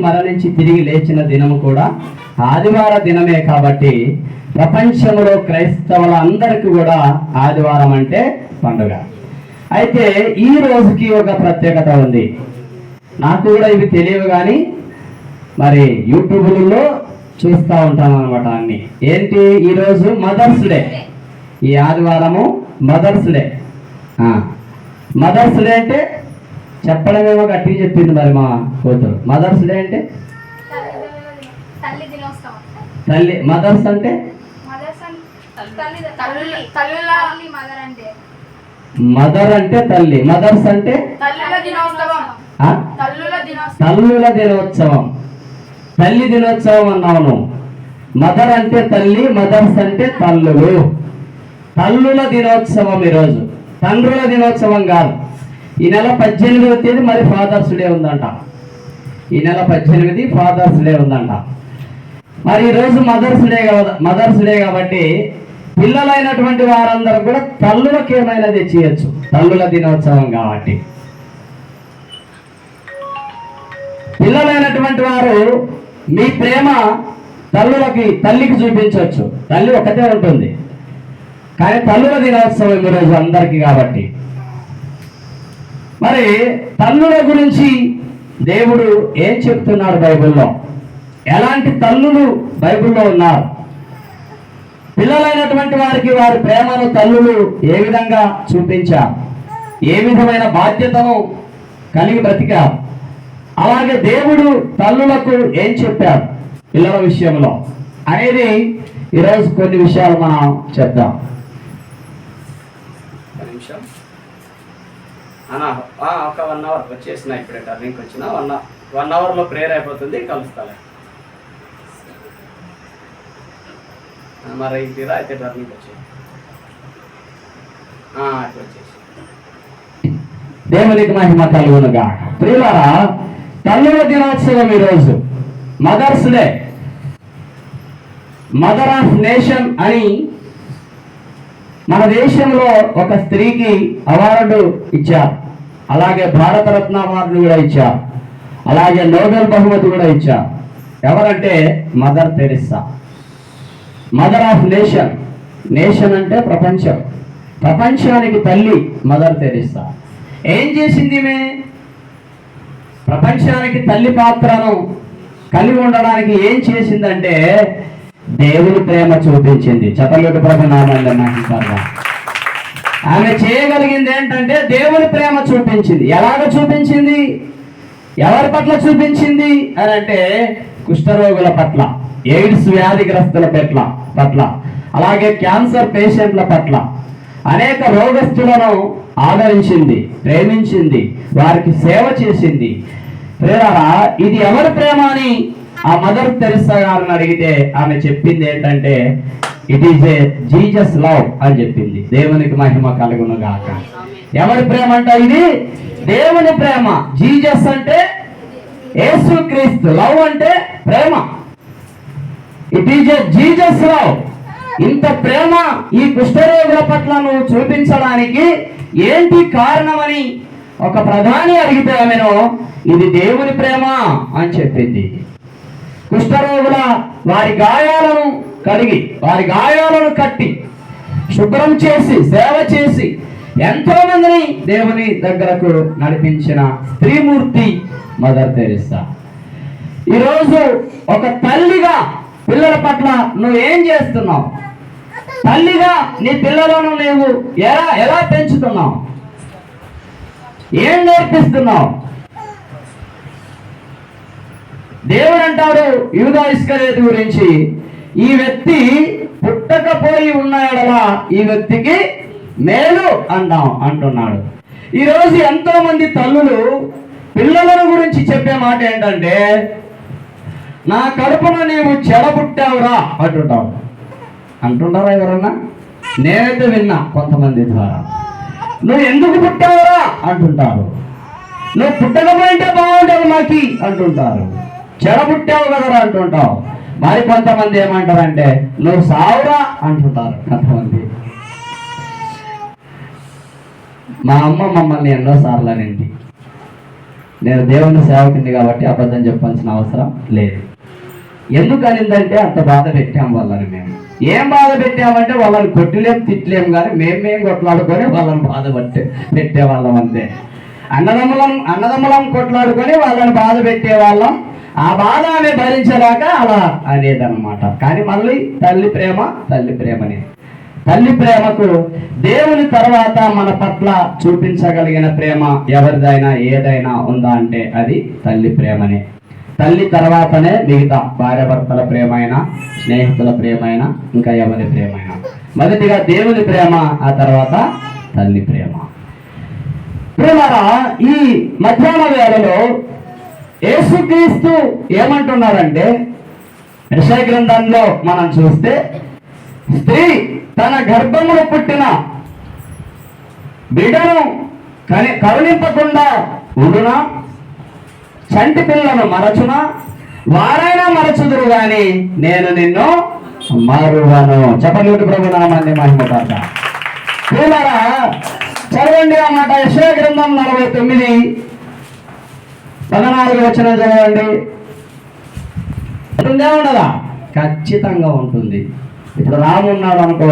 మరణించి తిరిగి లేచిన దినము కూడా ఆదివార దినమే కాబట్టి ప్రపంచంలో క్రైస్తవుల అందరికీ కూడా ఆదివారం అంటే పండుగ. అయితే ఈ రోజుకి ఒక ప్రత్యేకత ఉంది. నాకు కూడా ఇవి తెలియవు, కానీ మరి యూట్యూబ్లలో చూస్తూ ఉంటాను అనమాట అన్ని. ఏంటి ఈరోజు మదర్స్ డే, ఈ ఆదివారము మదర్స్ డే. మదర్స్ డే అంటే చెప్పడమేమో గట్టిగా చెప్పింది మరి మా కూతురు. మదర్స్ డే అంటే తల్లి. మదర్స్ అంటే మదర్ అంటే తల్లి, మదర్స్ అంటే తల్లుల దినోత్సవం. తల్లి దినోత్సవం అన్నాను. మదర్ అంటే తల్లి, మదర్స్ అంటే తల్లులు. తల్లుల దినోత్సవం ఈరోజు, తండ్రుల దినోత్సవం కాదు. ఈ నెల 18వ తేదీ మరి ఫాదర్స్ డే ఉందంట. ఈ నెల 18 ఫాదర్స్ డే ఉందంట. మరి ఈరోజు మదర్స్ డే కాబట్టి పిల్లలైనటువంటి వారందరూ కూడా తల్లులకు ఏమైనా తెచ్చియచ్చు, తల్లుల దినోత్సవం కాబట్టి. పిల్లలైనటువంటి వారు మీ ప్రేమ తల్లికి చూపించవచ్చు. తల్లి ఒకటే ఉంటుంది, కానీ తల్లుల దినోత్సవం ఈరోజు అందరికీ కాబట్టి. మరి తల్లుల గురించి దేవుడు ఏం చెప్తున్నాడు బైబిల్లో? ఎలాంటి తల్లులు బైబిల్లో ఉన్నారు? పిల్లలైనటువంటి వారికి వారి ప్రేమను తల్లులు ఏ విధంగా చూపించారు, ఏ విధమైన బాధ్యతను కలిగి బ్రతికారు, అలాగే దేవుడు తల్లులకు ఏం చెప్పారు పిల్లల విషయంలో అనేది ఈరోజు కొన్ని విషయాలు మనం చెప్దాం. ఒక 1 అవర్ వచ్చేసిన, ఇప్పుడే టర్నింగ్కి వచ్చిన 1 అవర్లో ప్రేయర్ అయిపోతుంది, కలుస్తాను. మరి ఇంటిరా అయితే టర్నింగ్ వచ్చేసి దేవునికి మహిమ కలుగునుగా. ప్రియులారా, తల్లుల దినోత్సవం ఈరోజు mothers day. Mother of nation అని మన దేశంలో ఒక స్త్రీకి అవార్డు ఇచ్చారు. అలాగే భారతరత్న అవార్డు కూడా ఇచ్చారు. అలాగే నోబెల్ బహుమతి కూడా ఇచ్చారు. ఎవరంటే mother Teresa. Mother of nation. Nation అంటే ప్రపంచం. ప్రపంచానికి తల్లి మదర్ తెరిస్సా. ఏం చేసింది ఈమె? ప్రపంచానికి తల్లి పాత్రను కలిగి ఉండడానికి ఏం చేసిందంటే దేవుని ప్రేమ చూపించింది. చపలుడి ప్రభు నామందరూ. ఆమె చేయగలిగింది ఏంటంటే దేవుని ప్రేమ చూపించింది. ఎలాగ చూపించింది? ఎవరి పట్ల చూపించింది అని అంటే కుష్ఠరోగుల పట్ల, ఎయిడ్స్ వ్యాధిగ్రస్తుల పట్ల, అలాగే క్యాన్సర్ పేషెంట్ల పట్ల, అనేక రోగస్తులను ఆదరించింది, ప్రేమించింది, వారికి సేవ చేసింది. ప్రేరరా, ఇది ఎవరి ప్రేమ అని ఆ మదర్ తెరిస్సా గారిని అడిగితే ఆమె చెప్పింది ఏంటంటే it is a Jesus love అని చెప్పింది. దేవునికి మహిమ కలుగును గాక. ఎవరి ప్రేమ అంటే ఇది దేవుని ప్రేమ. జీసస్ అంటే యేసుక్రీస్తు, లవ్ అంటే ప్రేమ. It is a Jesus love. ఇంత ప్రేమ ఈ కుష్ఠరోగుల పట్ల నువ్వు చూపించడానికి ఏంటి కారణమని ఒక ప్రధాని అడిగితే ఆమెను ఇది దేవుని ప్రేమ అని చెప్పింది. కుష్ఠరోగుల వారి గాయాలను కడిగి, వారి గాయాలను కట్టి, శుభ్రం చేసి, సేవ చేసి ఎంతో మందిని దేవుని దగ్గరకు నడిపించిన స్త్రీమూర్తి మదర్ తెరిస్సా. ఈరోజు ఒక తల్లిగా పిల్లల పట్ల నువ్వు ఏం చేస్తున్నావు? తల్లిగా నీ పిల్లలను నువ్వు ఎలా పెంచుతున్నావు? ఏం నేర్పిస్తున్నావు? దేవుడు అంటాడు యూదా ఇస్కరియోతు గురించి, ఈ వ్యక్తి పుట్టకపోయి ఉన్నాడలా ఈ వ్యక్తికి మేలు అంటున్నాడు. ఈరోజు ఎంతో మంది తల్లులు పిల్లల గురించి చెప్పే మాట ఏంటంటే నా కడుపున నీవు చెడబుట్టావురా అంటుంటారా ఎవరన్నా? నేనైతే విన్నా కొంతమంది ద్వారా. నువ్వు ఎందుకు పుట్టావురా అంటుంటారు. నువ్వు పుట్టకపోయింటే బాగుంటుంది మాకి అంటుంటారు. చెడబుట్టావు కదరా అంటుంటావు. మరి కొంతమంది ఏమంటారంటే నువ్వు సావురా అంటుంటారు కొంతమంది. మా అమ్మ మమ్మల్ని ఎన్నోసార్లు అనింది, నేను దేవుని సేవకుని కాబట్టి అబద్ధం చెప్పాల్సిన అవసరం లేదు. ఎందుకనిందంటే అంత బాధ పెట్టాం వాళ్ళని. మేము ఏం బాధ పెట్టామంటే వాళ్ళని కొట్టలేం తిట్టలేము, కానీ మేము కొట్లాడుకొని వాళ్ళని బాధ పెట్టేవాళ్ళం అంతే. అన్నదమ్ములం కొట్లాడుకొని వాళ్ళని బాధ పెట్టేవాళ్ళం. ఆ బాధ ఆమె భరించలేక అలా అనేదన్నమాట. కానీ మళ్ళీ తల్లి ప్రేమని, తల్లి ప్రేమకు దేవుని తర్వాత మన పట్ల చూపించగలిగిన ప్రేమ ఎవరిదైనా ఏదైనా ఉందా అంటే అది తల్లి ప్రేమనే. తల్లి తర్వాతనే మిగతా భార్యాభర్తల ప్రేమైనా, స్నేహితుల ప్రేమైనా, ఇంకా ఎవరి ప్రేమైనా. మొదటిగా దేవుని ప్రేమ, ఆ తర్వాత తల్లి ప్రేమ. ప్రేమరా, ఈ మధ్యాహ్న వేళలో యేసుక్రీస్తు ఏమంటున్నారంటే, యెషయా గ్రంథంలో మనం చూస్తే, స్త్రీ తన గర్భములో పుట్టిన బిడ్డను కరుణింపకుండా ఉండునా, చంటి పిల్లను మరచునా, వారైనా మరచుదురు గాని నేను నిన్ను మరువను. చెప్పలేదు ప్రభు నామాన్ని మహిమపడత. ప్రియులారా, చదవండి ఆ మాట. యెషయా గ్రంథం 49:14 వచనం చదవండి. ఉంటుందే ఉండదా? ఖచ్చితంగా ఉంటుంది. ఇప్పుడు రాము ఉన్నాడు అనుకో,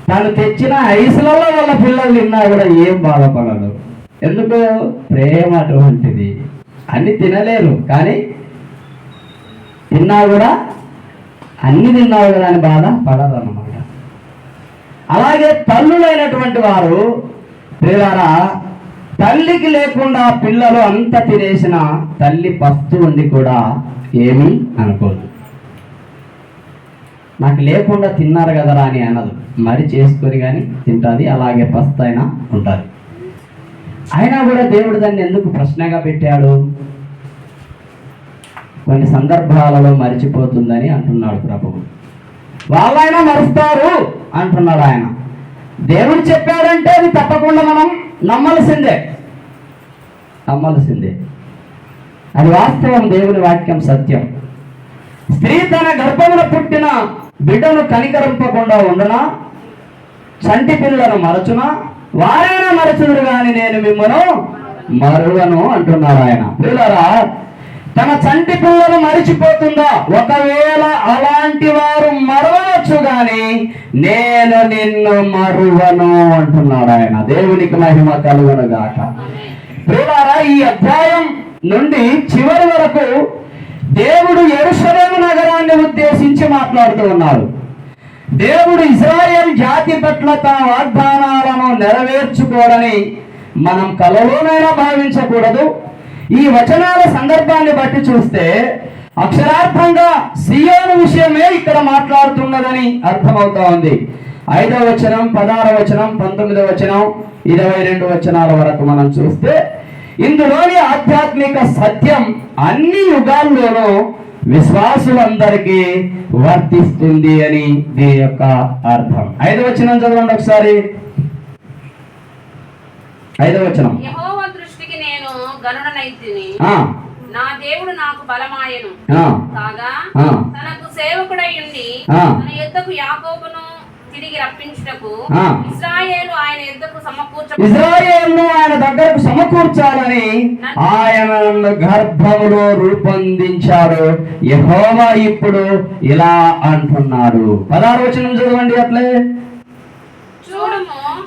తను తెచ్చిన ఐసులలో వాళ్ళ పిల్లలు తిన్నా కూడా ఏం బాధపడదు. ఎందుకు? ప్రేమ అటువంటిది. అన్ని తినలేరు, కానీ తిన్నా కూడా అన్ని తిన్నావు కదా అని బాధ పడదు అన్నమాట. అలాగే తల్లులైనటువంటి వారు ప్రియులారా, తల్లికి లేకుండా పిల్లలు అంత తినేసిన తల్లి పస్తు ఉండి కూడా ఏమీ అనుకోదు. నాకు లేకుండా తిన్నారు కదరా అని అనదు, మరి చేసుకొని కానీ తింటుంది. అలాగే పస్తు అయినా ఉంటుంది. అయినా కూడా దేవుడు దాన్ని ఎందుకు ప్రశ్నగా పెట్టాడు? కొన్ని సందర్భాలలో మరిచిపోతుందని అంటున్నాడు ప్రభువు. వాళ్ళైనా మరుస్తారు అంటున్నాడు ఆయన. దేవుడు చెప్పాడంటే అది తప్పకుండా మనం నమ్మాల్సిందే. అది వాస్తవం, దేవుని వాక్యం సత్యం. స్త్రీ తన గర్భమున పుట్టిన బిడ్డను కనికరింపకుండా ఉండునా, చంటి పిల్లను మరచునా, వారైనా మరచుదురు గాని నేను మిమ్మను మరువను అంటున్నాడు ఆయన. ప్రియులారా, తన చంటి పిల్లలు మరిచిపోతుందా? ఒకవేళ అలాంటి వారు మరవచ్చు గాని నేను నిన్ను మరువను అంటున్నాడు ఆయన. దేవునికి మహిమ కలుగును గాక. ప్రియులారా, ఈ అధ్యాయం నుండి చివరి వరకు దేవుడు యెరూషలేము నగరాన్ని ఉద్దేశించి మాట్లాడుతూ ఉన్నాడు. దేవుడు ఇశ్రాయేలు జాతి పట్ల తన వాగ్దానాలను నెరవేర్చుకోవడని మనం కలలోనైనా భావించకూడదు. ఈ వచనాల సందర్భాన్ని బట్టి చూస్తే అక్షరార్థంగా సియోను విషయమే ఇక్కడ మాట్లాడుతున్నదని అర్థమవుతా ఉంది. 5వ వచనం, 16వ వచనం, 19వ వచనం, 22 వచనాల వరకు మనం చూస్తే ఇందులోని ఆధ్యాత్మిక సత్యం అన్ని యుగాల్లోనూ విశ్వాసులందరికీ వర్తిస్తుంది అని దీని యొక్క అర్థం. 5వ వచనం చదవండి ఒకసారి. 5వ వచనం. యెహోవా దృష్టికి నేను గనుడనైతిని, నా దేవుడు నాకు బలమాయెను కాగా తనకు సేవకుడై ఉండి తన యొద్దకు యాకోబును తిరిగి రప్పించుటకు ఇశ్రాయేలు ఆయన యొద్దకు ఇశ్రాయేలును ఆయన దగ్గరకు సమకూర్చాలని ఆయన గర్భములో రూపొందించాడు. యెహోవా ఇప్పుడు ఇలా అంటున్నాడు. 16వ వచనం చదవండి. అట్లే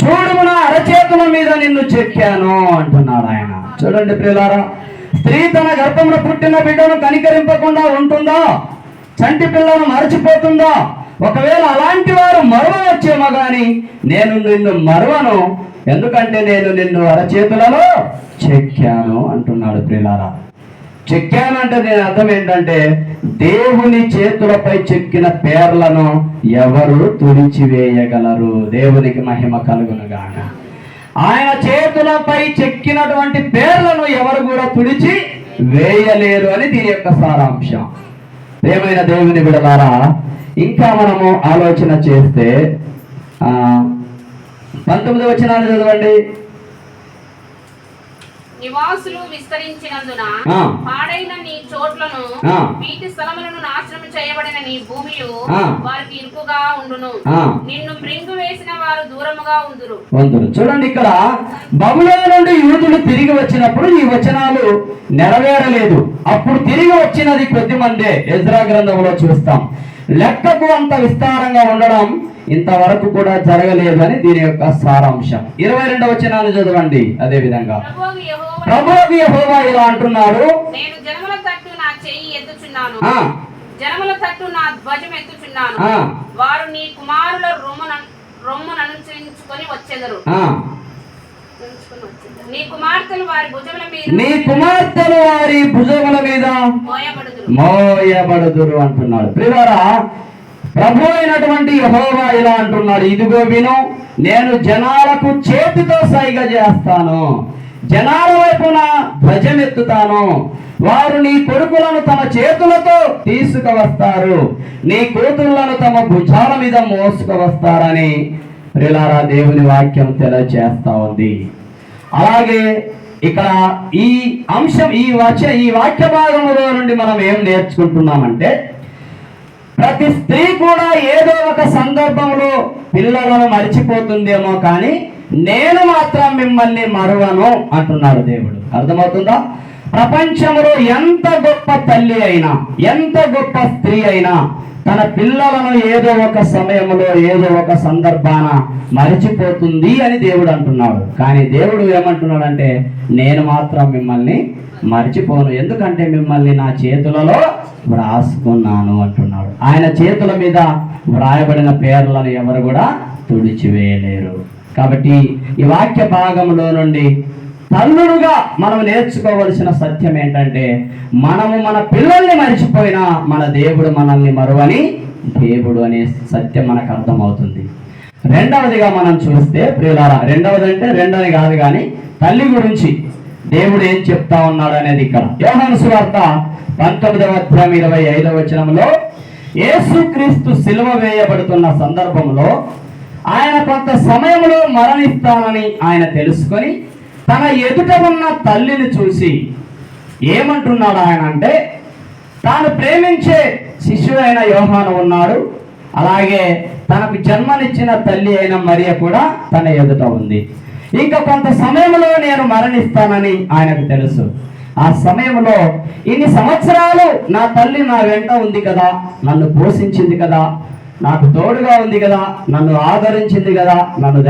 చూడుము నా అరచేతుల మీద నిన్ను చెక్కాను అంటున్నాడు ఆయన. చూడండి ప్రియులారా, స్త్రీ తన గర్భంలో పుట్టిన బిడ్డను కనికరింపకుండా ఉంటుందా? చంటి పిల్లను మరచిపోతుందా? ఒకవేళ అలాంటి వారు మరవచ్చేమో గాని నేను నిన్ను మరవను, ఎందుకంటే నేను నిన్ను అరచేతులలో చెక్కాను అంటున్నాడు. ప్రియులారా, చెక్కాను అంటే దీని అర్థం ఏంటంటే దేవుని చేతులపై చెక్కిన పేర్లను ఎవరు తుడిచివేయగలరు? దేవునికి మహిమ కలుగునుగాక. ఆయన చేతులపై చెక్కినటువంటి పేర్లను ఎవరు కూడా తుడిచి వేయలేరు అని దీని యొక్క సారాంశం. ప్రియమైన దేవుని బిడ్డలారా, ఇంకా మనము ఆలోచన చేస్తే 19వ వచనాన్ని చదవండి. నివాసులు విస్తరించినందున పాడైన నీ చోట్లను వీటి స్థలములను నాశనం చేయబడిన నీ భూమియు ఆ. వారికి ఇరుకుగా ఉండును. ఆ. నిన్ను మృంగు వేసిన వారు దూరముగా ఉందురు. వంతులు చూడండి, ఇక్కడ బబులోను నుండి యూదులు తిరిగి వచ్చినప్పుడు ఈ వచనాలు నెరవేరలేదు. అప్పుడు తిరిగి వచ్చినది కొద్ది మందే. ఎజ్రా గ్రంథంలో చూస్తాం. లెక్కకు అంత విస్తారంగా ఉండడం ఇంతవరకు కూడా జరగలేదు అని దీని యొక్క సారాంశం. 22వ వచనాన్ని చదవండి. అదే విధంగా ప్రభువు యెహోవా ఇలా అంటున్నాడు, నేను జనముల తట్టు నా చెయ్యి ఎత్తుచున్నాను, ఆ, జనముల తట్టు నా ధ్వజం ఎత్తుచున్నాను. ఆ, వారు నీ కుమారుల రొమ్ముననుసరించుకొని వచ్చెదరు. ఆ. నీ కుమార్తెలు వారి భుజముల మీద నీ కుమార్తెలు వారి భుజముల మీద మోయబడుదురు. మోయబడుదురు అంటున్నాడు. ప్రియులారా, ప్రభు అయినటువంటి యెహోవా ఇలా అంటున్నాడు, ఇదిగో విను, నేను జనాలకు చేతితో సైగ చేస్తాను, జనాల వైపున ధ్వజమెత్తుతాను, వారు నీ కొడుకులను తమ చేతులతో తీసుకువస్తారు, నీ కూతుళ్లను తమ భుజాల మీద మోసుకువస్తారని ప్రియులారా దేవుని వాక్యం తెలియజేస్తా ఉంది. అలాగే ఇక్కడ ఈ అంశం ఈ వాక్య భాగంలో నుండి మనం ఏం నేర్చుకుంటున్నామంటే, ప్రతి స్త్రీ కూడా ఏదో ఒక సందర్భంలో పిల్లలను మరిచిపోతుందేమో, కానీ నేను మాత్రం మిమ్మల్ని మరువను అంటున్నాడు దేవుడు. అర్థమవుతుందా? ప్రపంచంలో ఎంత గొప్ప తల్లి అయినా, ఎంత గొప్ప స్త్రీ అయినా తన పిల్లలను ఏదో ఒక సమయంలో ఏదో ఒక సందర్భాన మరిచిపోతుంది అని దేవుడు అంటున్నాడు. కానీ దేవుడు ఏమంటున్నాడంటే, నేను మాత్రం మిమ్మల్ని మరిచిపోను, ఎందుకంటే మిమ్మల్ని నా చేతులలో వ్రాసుకున్నాను అంటున్నాడు. ఆయన చేతుల మీద వ్రాయబడిన పేర్లను ఎవరు కూడా తుడిచివేయలేరు. కాబట్టి ఈ వాక్య భాగంలో నుండి తల్లులుగా మనం నేర్చుకోవలసిన సత్యం ఏంటంటే, మనము మన పిల్లల్ని మరిచిపోయినా మన దేవుడు మనల్ని మరువని దేవుడు అనే సత్యం మనకు అర్థమవుతుంది. రెండవదిగా మనం చూస్తే ప్రియులారా, రెండవది కాదు కానీ తల్లి గురించి దేవుడు ఏం చెప్తా ఉన్నాడు అనేది ఇక్కడ యోహాను సువార్త 19వ అధ్యాయం 25వ వచనంలో, యేసుక్రీస్తు సిలువ వేయబడుతున్న సందర్భంలో ఆయన కొంత సమయంలో మరణిస్తానని ఆయన తెలుసుకొని తన ఎదుట ఉన్న తల్లిని చూసి ఏమంటున్నాడు ఆయన అంటే, తాను ప్రేమించే శిశువు అయిన యోహాను ఉన్నాడు, అలాగే తనకు జన్మనిచ్చిన తల్లి అయిన మరియ కూడా తన ఎదుట ఉంది, ఇంకా కొంత సమయంలో నేను మరణిస్తానని ఆయనకు తెలుసు. ఆ సమయంలో ఇన్ని సంవత్సరాలు నా తల్లి నా వెంట ఉంది కదా, నన్ను పోషించింది కదా, నాకు తోడుగా ఉంది కదా, నన్ను ఆదరించింది కదా, నన్ను